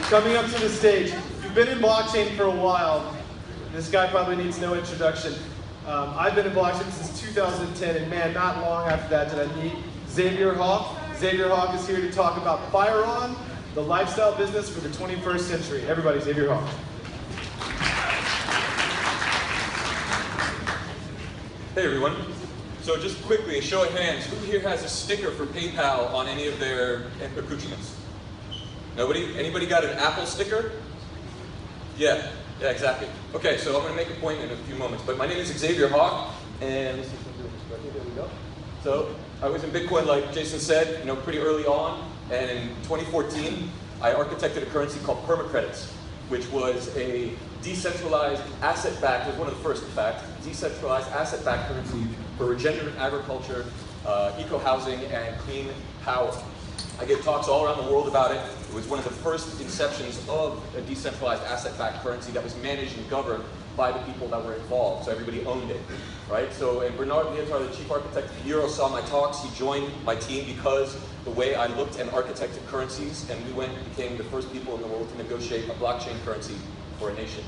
Coming up to the stage, you've been in blockchain for a while. This guy probably needs no introduction. I've been in blockchain since 2010, and man, not long after that did I meet Xavier Hawk. Xavier Hawk is here to talk about Phireon, the lifestyle business for the 21st century. Everybody, Xavier Hawk. Hey everyone. So just quickly, a show of hands, who here has a sticker for PayPal on any of their accoutrements? Nobody? Anybody got an Apple sticker? Yeah, exactly. Okay, so I'm going to make a point in a few moments, but my name is Xavier Hawk, and there we go. So I was in Bitcoin, like Jason said, pretty early on, and in 2014, I architected a currency called permacredits, which was a decentralized asset-backed, it was one of the first in fact, decentralized asset-backed currency for regenerative agriculture, eco-housing, and clean power. I give talks all around the world about it. It was one of the first inceptions of a decentralized asset-backed currency that was managed and governed by the people that were involved, so everybody owned it, right? So, and Bernard Liotard, the chief architect of Euro, saw my talks. He joined my team because the way I looked and architected currencies, and we became the first people in the world to negotiate a blockchain currency for a nation.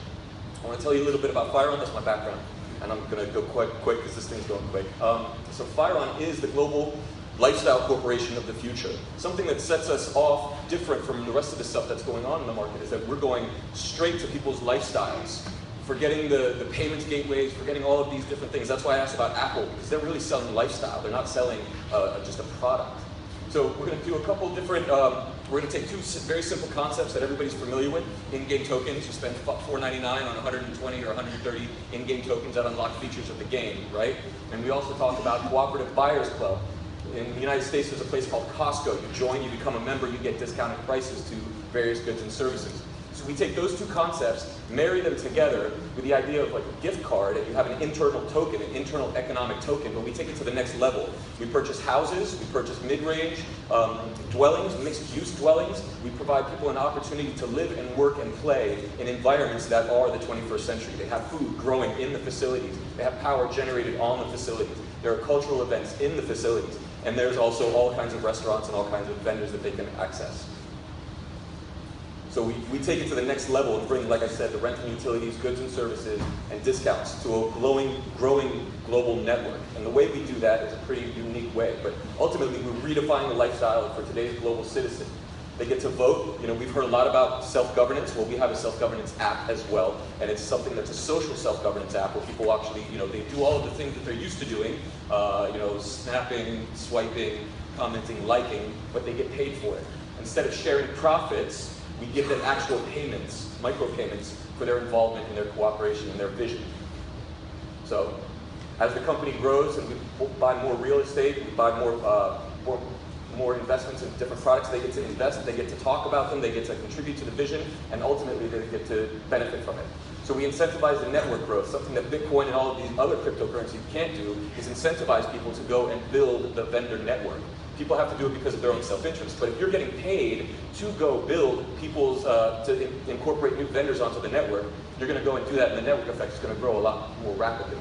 I want to tell you a little bit about Phireon. That's my background, and I'm going to go quite quick because this thing's going quick. So Phireon is the global lifestyle corporation of the future. Something that sets us off different from the rest of the stuff that's going on in the market is that we're going straight to people's lifestyles, forgetting the payments gateways, forgetting all of these different things. That's why I asked about Apple, because they're really selling lifestyle. They're not selling just a product. So we're going to do a couple different, we're going to take two very simple concepts that everybody's familiar with. In-game tokens, you spend $4.99 on 120 or 130 in-game tokens that unlock features of the game, right? And we also talk about cooperative buyers club. In the United States, there's a place called Costco. You join, you become a member, you get discounted prices to various goods and services. So we take those two concepts, marry them together with the idea of like a gift card, and you have an internal token, an internal economic token, but we take it to the next level. We purchase houses, we purchase mid-range dwellings, mixed-use dwellings. We provide people an opportunity to live and work and play in environments that are the 21st century. They have food growing in the facilities. They have power generated on the facilities. There are cultural events in the facilities. And there's also all kinds of restaurants and all kinds of vendors that they can access. So we take it to the next level and bring, like I said, the rent and utilities, goods and services, and discounts to a growing global network. And the way we do that is a pretty unique way. But ultimately, we redefine the lifestyle for today's global citizen. They get to vote. We've heard a lot about self-governance. Well, we have a self-governance app as well, and it's something that's a social self-governance app where people actually, they do all of the things that they're used to doing, snapping, swiping, commenting, liking, but they get paid for it. Instead of sharing profits, we give them actual payments, micropayments, for their involvement in their cooperation and their vision. So, as the company grows and we buy more real estate, we buy more investments in different products, they get to invest, they get to talk about them, they get to contribute to the vision, and ultimately they get to benefit from it. So we incentivize the network growth. Something that Bitcoin and all of these other cryptocurrencies can't do is incentivize people to go and build the vendor network. People have to do it because of their own self-interest, but if you're getting paid to go build people's, to incorporate new vendors onto the network, you're going to go and do that, and the network effect is going to grow a lot more rapidly.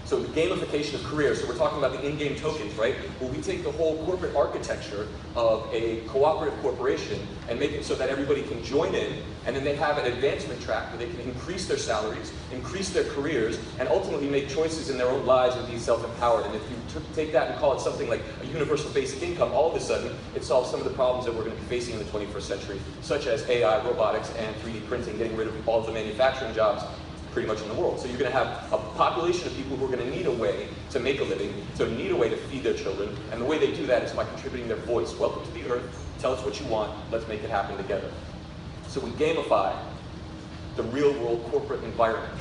So the gamification of careers, so we're talking about the in-game tokens, right? Well, we take the whole corporate architecture of a cooperative corporation and make it so that everybody can join in, and then they have an advancement track where they can increase their salaries, increase their careers, and ultimately make choices in their own lives and be self-empowered. And if you take that and call it something like a universal basic income, all of a sudden, it solves some of the problems that we're going to be facing in the 21st century, such as AI, robotics, and 3D printing, getting rid of all of the manufacturing jobs pretty much in the world. So you're going to have a population of people who are going to need a way to make a living, to need a way to feed their children, and the way they do that is by contributing their voice. Welcome to the earth, tell us what you want, let's make it happen together. So we gamify the real world corporate environment.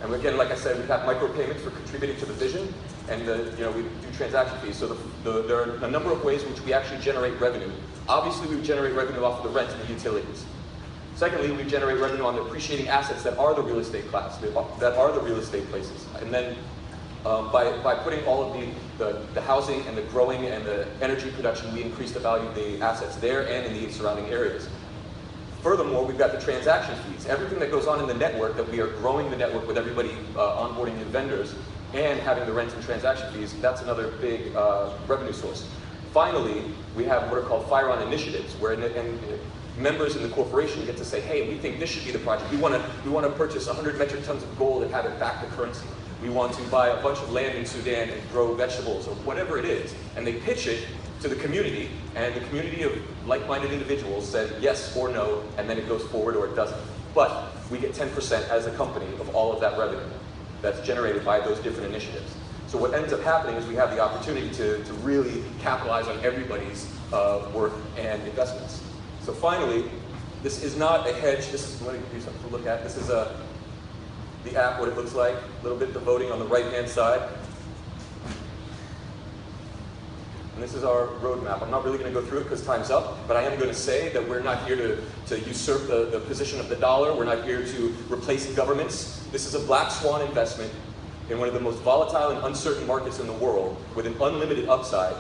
And again, like I said, we have micropayments for contributing to the vision, and we do transaction fees. So there are a number of ways in which we actually generate revenue. Obviously, we generate revenue off of the rent and the utilities. Secondly, we generate revenue on the appreciating assets that are the real estate class, that are the real estate places. And then by putting all of the housing and the growing and the energy production, we increase the value of the assets there and in the surrounding areas. Furthermore, we've got the transaction fees. Everything that goes on in the network, that we are growing the network with everybody onboarding new vendors and having the rent and transaction fees, that's another big revenue source. Finally, we have what are called Phireon initiatives, where members in the corporation get to say, hey, we think this should be the project. We want to purchase 100 metric tons of gold and have it back to currency. We want to buy a bunch of land in Sudan and grow vegetables or whatever it is. And they pitch it to the community, and the community of like-minded individuals says yes or no, and then it goes forward or it doesn't. But we get 10% as a company of all of that revenue that's generated by those different initiatives. So what ends up happening is we have the opportunity to really capitalize on everybody's work and investments. So finally, this is not a hedge. This is, let me give you something to look at. This is the app, what it looks like, a little bit the voting on the right-hand side. And this is our roadmap. I'm not really going to go through it because time's up, but I am going to say that we're not here to usurp the position of the dollar. We're not here to replace governments. This is a black swan investment in one of the most volatile and uncertain markets in the world with an unlimited upside.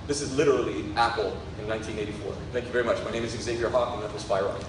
This is literally Apple in 1984. Thank you very much. My name is Xavier Hawk, and that was Phireon.